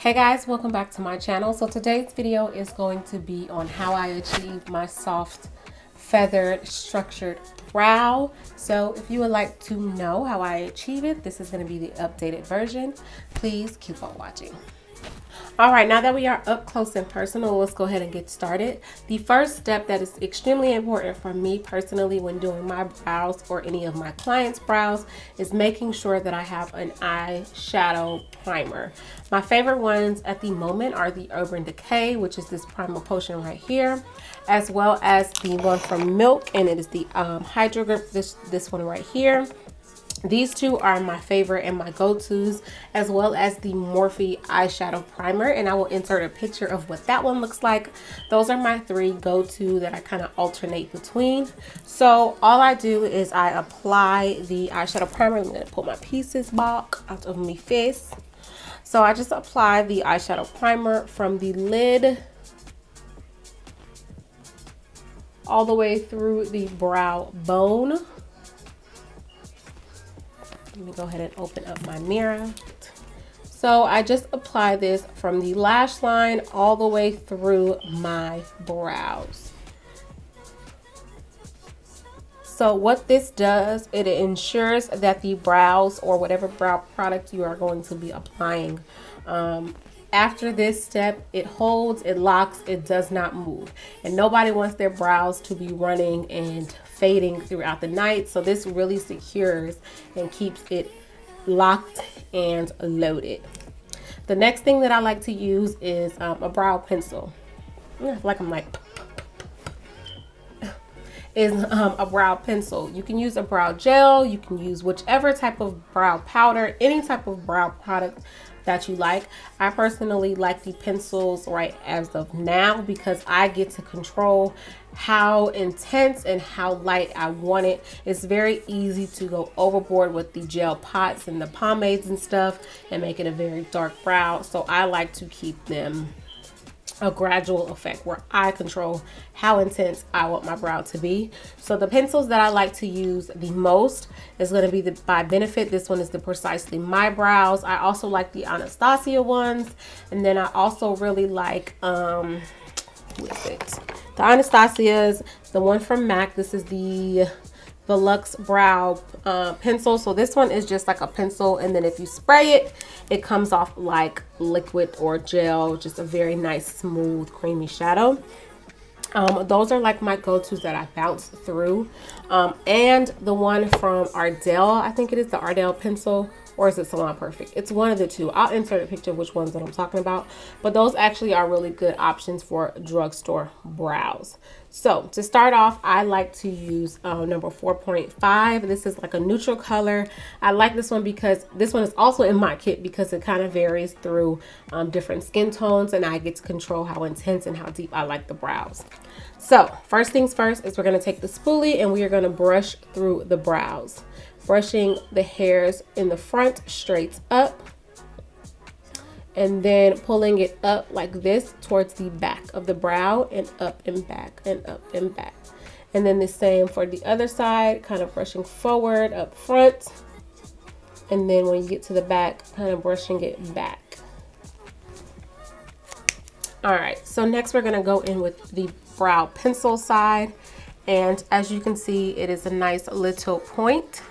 Hey guys, welcome back to my channel. So today's video is going to be on how I achieve my soft, feathered, structured brow. So if you would like to know how I achieve it, this is going to be the updated version. Please keep on watching. All right, now that we are up close and personal, let's go ahead and get started. The first step that is extremely important for me personally when doing my brows or any of my clients' brows is making sure that I have an eyeshadow primer. My favorite ones at the moment are the Decay, which is this primer potion right here, as well as the one from Milk, and it is the Hydro Grip, this one right here. These two are my favorite and my go-tos, as well as the Morphe eyeshadow primer, and I will insert a picture of what that one looks like. Those are my three go-to that I kind of alternate between. So all I do is I apply the eyeshadow primer. I'm going to pull my pieces back out of my face. So I just apply the eyeshadow primer from the lid all the way through the brow bone. Let me go ahead and open up my mirror. So I just apply this from the lash line all the way through my brows. So what this does, it ensures that the brows or whatever brow product you are going to be applying, after this step, it holds, it locks, it does not move. And nobody wants their brows to be running and fading throughout the night. So this really secures and keeps it locked and loaded. The next thing that I like to use is a brow pencil. Is a brow pencil. You can use a brow gel, you can use whichever type of brow powder, any type of brow product that you like. I personally like the pencils right as of now because I get to control how intense and how light I want it. It's very easy to go overboard with the gel pots and the pomades and stuff and make it a very dark brow. So I like to keep them a gradual effect where I control how intense I want my brow to be. So the pencils that I like to use the most is going to be by Benefit. This one is the Precisely My Brows. I also like the Anastasia ones, and then I also really like what is it? The Anastasia's, the one from MAC. This is the Luxe Brow pencil. So this one is just like a pencil, and then if you spray it, it comes off like liquid or gel. Just a very nice, smooth, creamy shadow. Those are like my go-tos that I bounce through. And the one from Ardell, I think it is the Ardell pencil, or is it Salon Perfect? It's one of the two. I'll insert a picture of which ones that I'm talking about. But those actually are really good options for drugstore brows. So to start off, I like to use number 4.5. This is like a neutral color. I like this one because this one is also in my kit because it kind of varies through different skin tones, and I get to control how intense and how deep I like the brows. So first things first is we're going to take the spoolie and we are going to brush through the brows, brushing the hairs in the front straight up, and then pulling it up like this towards the back of the brow and up and back and up and back. And then the same for the other side, kind of brushing forward up front. And then when you get to the back, kind of brushing it back. All right, so next we're gonna go in with the brow pencil side. And as you can see, it is a nice little point.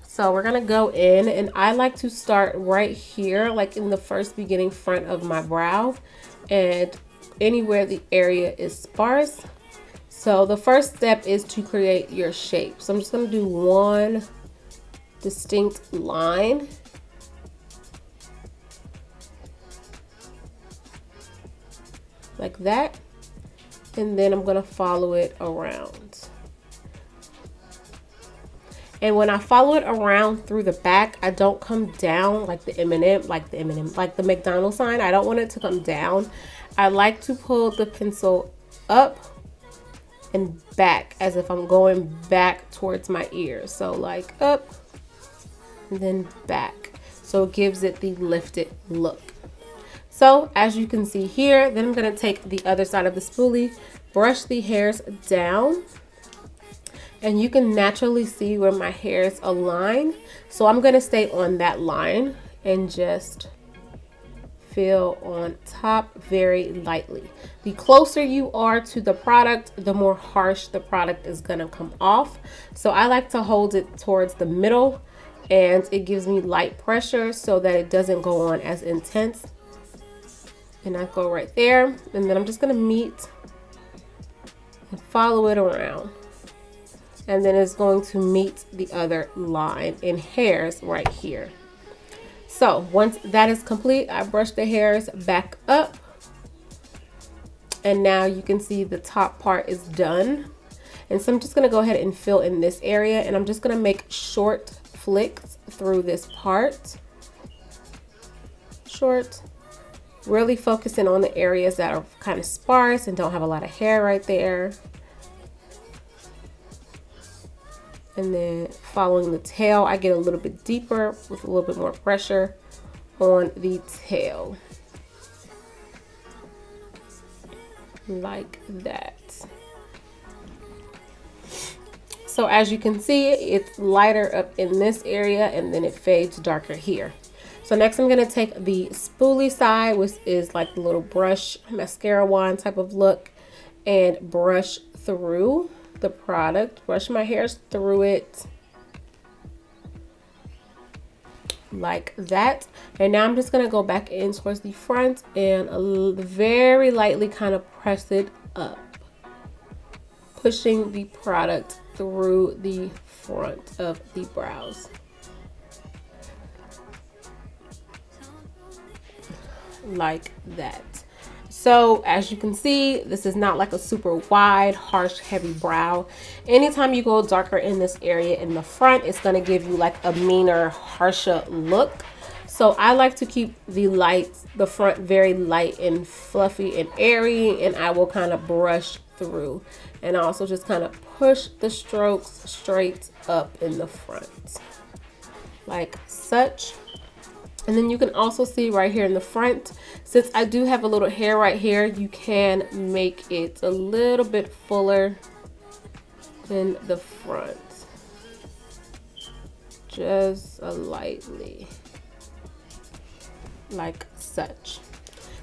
So we're gonna go in, and I like to start right here, like in the first beginning front of my brow and anywhere the area is sparse. So the first step is to create your shape. So I'm just gonna do one distinct line. Like that. And then I'm gonna follow it around. And when I follow it around through the back, I don't come down like the like the McDonald's sign. I don't want it to come down. I like to pull the pencil up and back as if I'm going back towards my ear. So like up and then back. So it gives it the lifted look. So as you can see here, then I'm going to take the other side of the spoolie, brush the hairs down. And you can naturally see where my hairs align. So I'm going to stay on that line and just fill on top very lightly. The closer you are to the product, the more harsh the product is gonna come off. So I like to hold it towards the middle, and it gives me light pressure so that it doesn't go on as intense. And I go right there, and then I'm just gonna meet and follow it around. And then it's going to meet the other line in hairs right here. So once that is complete, I brush the hairs back up. And now you can see the top part is done. And so I'm just gonna go ahead and fill in this area, and I'm just gonna make short flicks through this part. Short, really focusing on the areas that are kind of sparse and don't have a lot of hair right there. And then following the tail, I get a little bit deeper with a little bit more pressure on the tail. Like that. So as you can see, it's lighter up in this area, and then it fades darker here. So next I'm going to take the spoolie side, which is like the little brush mascara wand type of look, and brush through the product, brush my hairs through it like that. And now I'm just going to go back in towards the front and very lightly kind of press it up, pushing the product through the front of the brows. Like that. So as you can see, this is not like a super wide, harsh, heavy brow. Anytime you go darker in this area in the front, it's going to give you like a meaner, harsher look. So I like to keep the front very light and fluffy and airy, and I will kind of brush through and also just kind of push the strokes straight up in the front like such. And then you can also see right here in the front, since I do have a little hair right here, you can make it a little bit fuller in the front, just lightly, like such.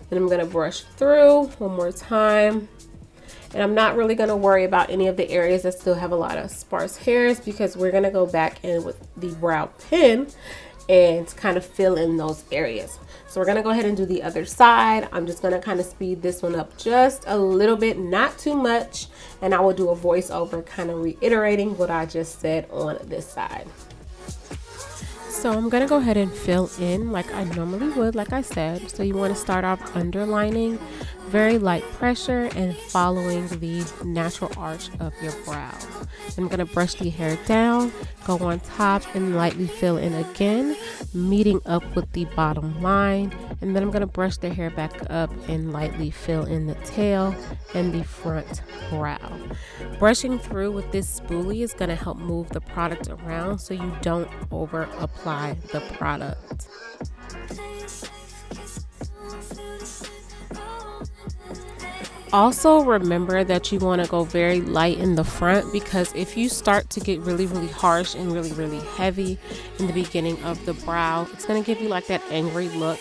Then I'm gonna brush through one more time. And I'm not really gonna worry about any of the areas that still have a lot of sparse hairs, because we're gonna go back in with the brow pen and kind of fill in those areas. So we're gonna go ahead and do the other side. I'm just gonna kind of speed this one up just a little bit, not too much, and I will do a voiceover kind of reiterating what I just said on this side. So I'm gonna go ahead and fill in like I normally would, like I said. So you want to start off underlining, very light pressure, and following the natural arch of your brow. I'm gonna brush the hair down, go on top, and lightly fill in again, meeting up with the bottom line. And then I'm gonna brush the hair back up and lightly fill in the tail and the front brow. Brushing through with this spoolie is gonna help move the product around so you don't over apply the product. Also remember that you want to go very light in the front, because if you start to get really harsh and really heavy in the beginning of the brow, it's going to give you like that angry look.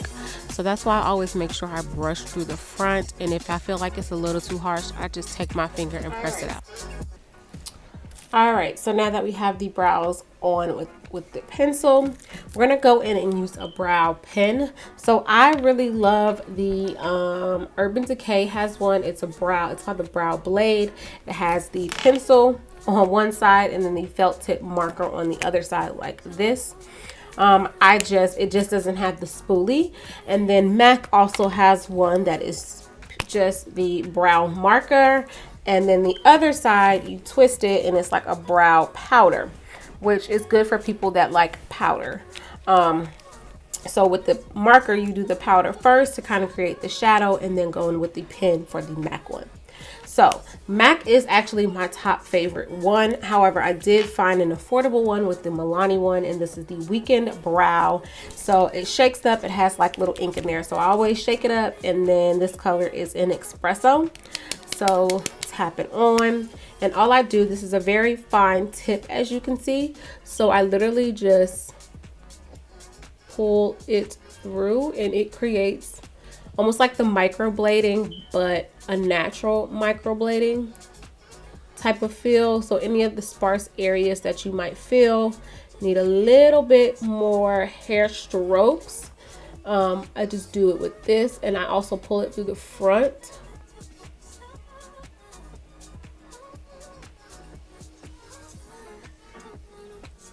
So that's why I always make sure I brush through the front, and if I feel like it's a little too harsh, I just take my finger and press it out. Alright, so now that we have the brows on with the pencil, we're going to go in and use a brow pen. So I really love the Urban Decay has one. It's called the Brow Blade. It has the pencil on one side and then the felt tip marker on the other side like this. It just doesn't have the spoolie. And then MAC also has one that is just the brow marker. And then the other side, you twist it and it's like a brow powder, which is good for people that like powder. So with the marker, you do the powder first to kind of create the shadow, and then go in with the pen for the MAC one. So MAC is actually my top favorite one. However, I did find an affordable one with the Milani one, and this is the Weekend Brow. So it shakes up, it has like little ink in there. So I always shake it up, and then this color is in Espresso. So tap it on, and all I do, this is a very fine tip as you can see, so I literally just pull it through and it creates almost like the microblading, but a natural microblading type of feel. So any of the sparse areas that you might feel need a little bit more hair strokes, I just do it with this, and I also pull it through the front.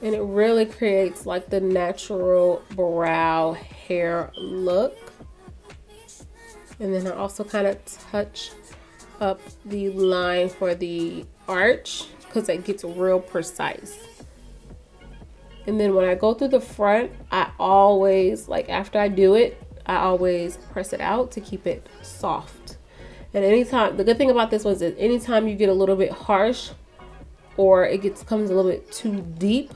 And it really creates like the natural brow hair look. And then I also kind of touch up the line for the arch because it gets real precise. And then when I go through the front, I always, like after I do it, I always press it out to keep it soft. And anytime, the good thing about this one is that anytime you get a little bit harsh or it comes a little bit too deep,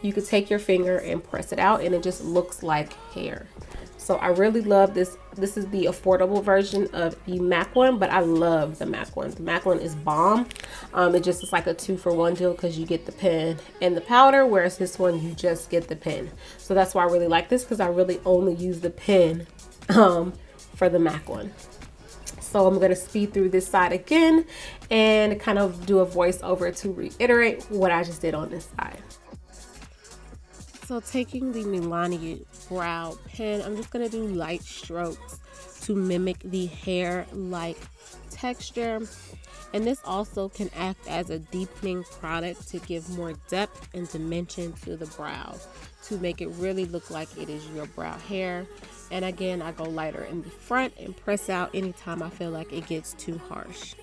you could take your finger and press it out and it just looks like hair. So I really love this. This is the affordable version of the MAC one, but I love the MAC one. The MAC one is bomb. It just is like a 2-for-1 deal because you get the pen and the powder, whereas this one you just get the pen. So that's why I really like this, because I really only use the pen for the MAC one. So I'm going to speed through this side again and kind of do a voiceover to reiterate what I just did on this side. So taking the Milani brow pen, I'm just going to do light strokes to mimic the hair-like texture. And this also can act as a deepening product to give more depth and dimension to the brow, to make it really look like it is your brow hair. And again, I go lighter in the front and press out anytime I feel like it gets too harsh.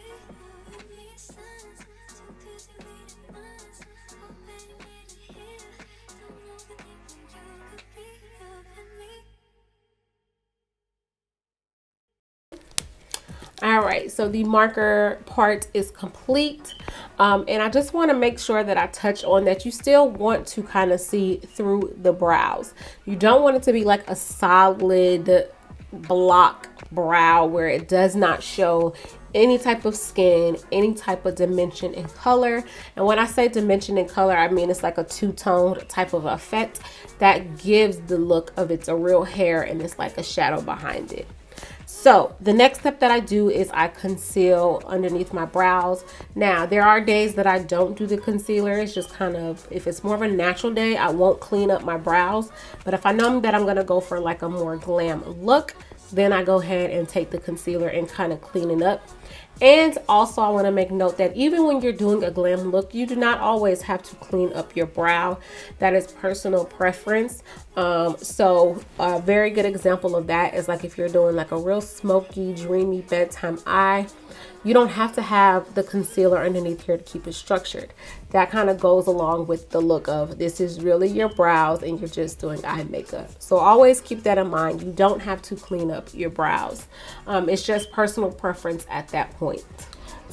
All right, so the marker part is complete. And I just want to make sure that I touch on that you still want to kind of see through the brows. You don't want it to be like a solid block brow where it does not show any type of skin, any type of dimension and color. And when I say dimension and color, I mean it's like a two-toned type of effect that gives the look of it's a real hair and it's like a shadow behind it. So the next step that I do is I conceal underneath my brows. Now, there are days that I don't do the concealer. It's just kind of, if it's more of a natural day, I won't clean up my brows. But if I know that I'm going to go for like a more glam look, then I go ahead and take the concealer and kind of clean it up. And also I want to make note that even when you're doing a glam look, you do not always have to clean up your brow. That is personal preference. So a very good example of that is like if you're doing like a real smoky, dreamy bedtime eye, you don't have to have the concealer underneath here to keep it structured. That kind of goes along with the look of this is really your brows and you're just doing eye makeup. So always keep that in mind. You don't have to clean up your brows. It's just personal preference at that point.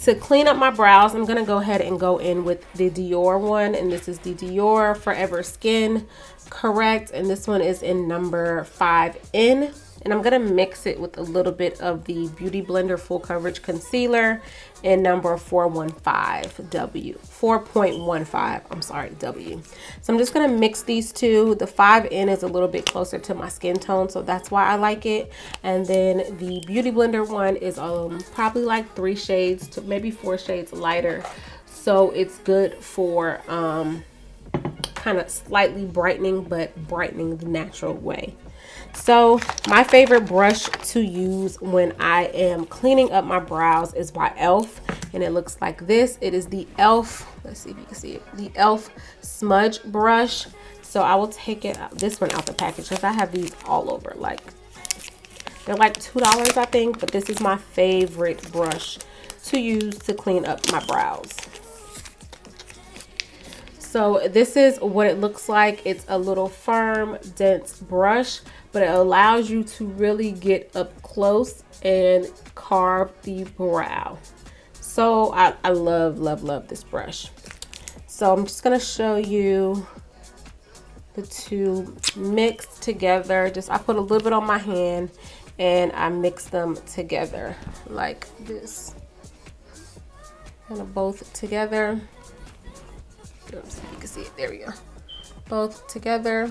To clean up my brows, I'm going to go ahead and go in with the Dior one. And this is the Dior Forever Skin Correct. And this one is in number 5N. And I'm going to mix it with a little bit of the Beauty Blender Full Coverage Concealer in number 4.15, I'm sorry, W. So I'm just going to mix these two. The 5N is a little bit closer to my skin tone, so that's why I like it. And then the Beauty Blender one is probably like 3 shades to maybe 4 shades lighter. So it's good for kind of slightly brightening, but brightening the natural way. So my favorite brush to use when I am cleaning up my brows is by e.l.f. and it looks like this. It is the e.l.f. Let's see if you can see it. The e.l.f. smudge brush. So I will take it out, this one out the package because I have these all over. Like they're like $2, I think, but this is my favorite brush to use to clean up my brows. So this is what it looks like. It's a little firm, dense brush, but it allows you to really get up close and carve the brow. So I love, love, love this brush. So I'm just gonna show you the two mixed together. I put a little bit on my hand and I mix them together like this. Kind of both together. Oops, you can see it, there we go. Both together.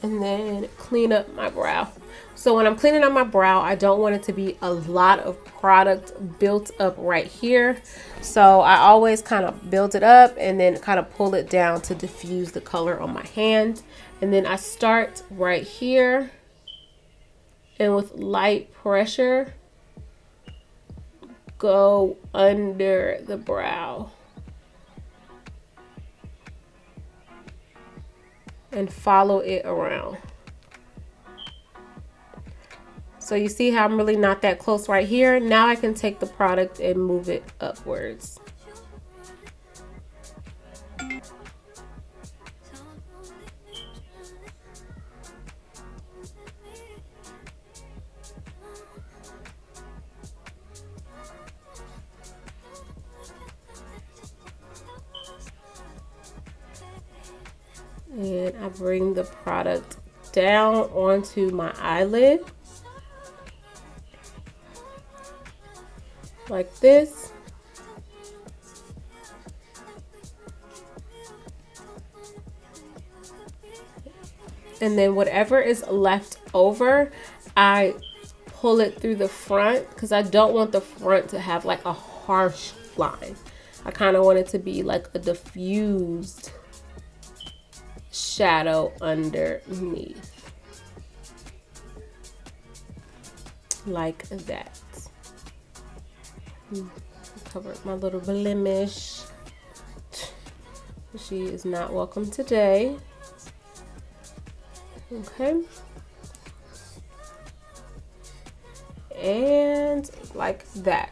And then clean up my brow. So when I'm cleaning up my brow, I don't want it to be a lot of product built up right here. So I always kind of build it up and then kind of pull it down to diffuse the color on my hand. And then I start right here, and with light pressure, go under the brow and follow it around. So you see how I'm really not that close right here. Now I can take the product and move it upwards. And I bring the product down onto my eyelid like this. And then whatever is left over, I pull it through the front because I don't want the front to have like a harsh line. I kind of want it to be like a diffused shadow underneath, like that. Cover my little blemish. She is not welcome today. Okay. And like that.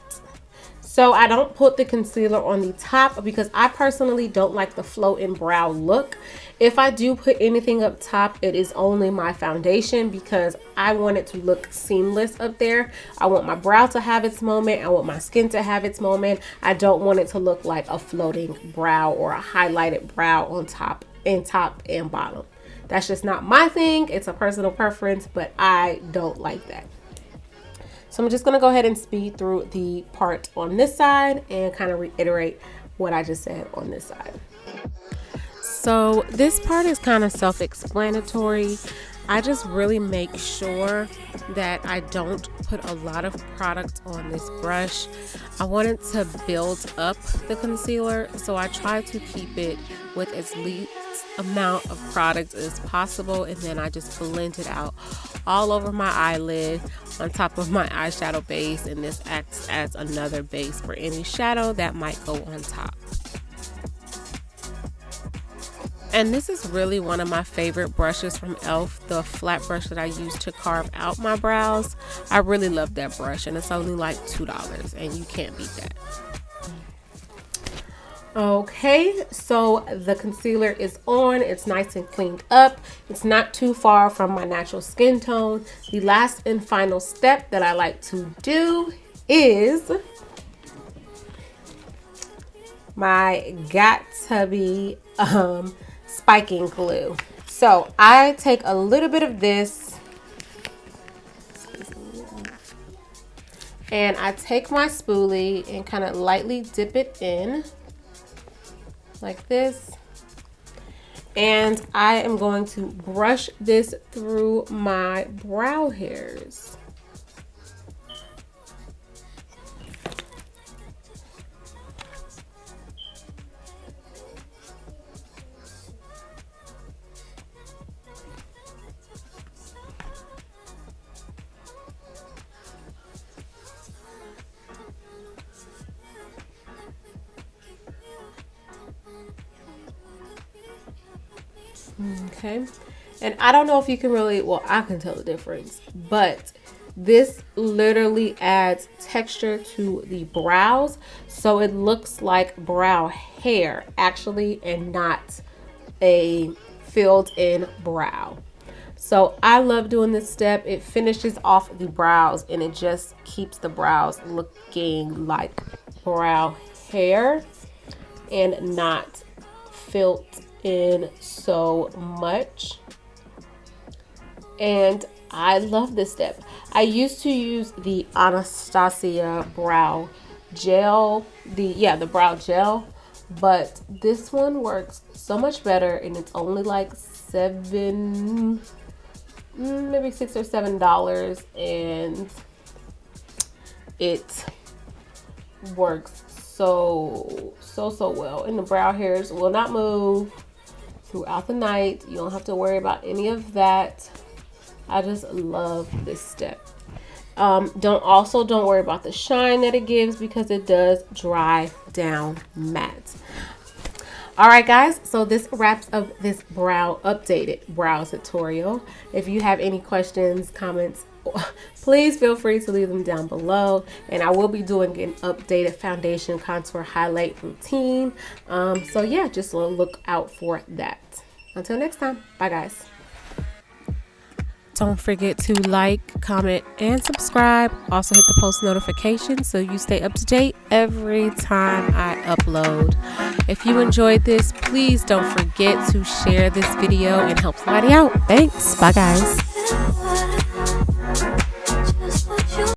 So I don't put the concealer on the top because I personally don't like the float-in brow look. If I do put anything up top, it is only my foundation because I want it to look seamless up there. I want my brow to have its moment. I want my skin to have its moment. I don't want it to look like a floating brow or a highlighted brow on top and bottom. That's just not my thing. It's a personal preference, but I don't like that. So I'm just going to go ahead and speed through the part on this side and kind of reiterate what I just said on this side. So this part is kind of self-explanatory. I just really make sure that I don't put a lot of product on this brush. I want it to build up the concealer, so I try to keep it with as least amount of product as possible, and then I just blend it out all over my eyelid on top of my eyeshadow base, and this acts as another base for any shadow that might go on top. And this is really one of my favorite brushes from e.l.f., the flat brush that I use to carve out my brows. I really love that brush, and it's only like $2, and you can't beat that. Okay, so the concealer is on. It's nice and cleaned up. It's not too far from my natural skin tone. The last and final step that I like to do is my Got To Be spiking glue. So I take a little bit of this and I take my spoolie and kind of lightly dip it in like this, and I am going to brush this through my brow hairs. Okay, and I don't know if you can really, well, I can tell the difference, but this literally adds texture to the brows, so it looks like brow hair actually, and not a filled in brow. So I love doing this step. It finishes off the brows and it just keeps the brows looking like brow hair and not filled in so much. And I love this step. I used to use the Anastasia brow gel, the brow gel, but this one works so much better, and it's only like $7, maybe $6 or $7, and it works so well. And the brow hairs will not move throughout the night. You don't have to worry about any of that. I just love this step. Don't worry about the shine that it gives, because it does dry down matte. All right, guys, so this wraps up this updated brow tutorial. If you have any questions, comments, please feel free to leave them down below, and I will be doing an updated foundation contour highlight routine. So yeah, just look out for that. Until next time, bye guys. Don't forget to like, comment, and subscribe. Also hit the post notification so you stay up to date every time I upload. If you enjoyed this, please don't forget to share this video and help somebody out. Thanks. Bye, guys.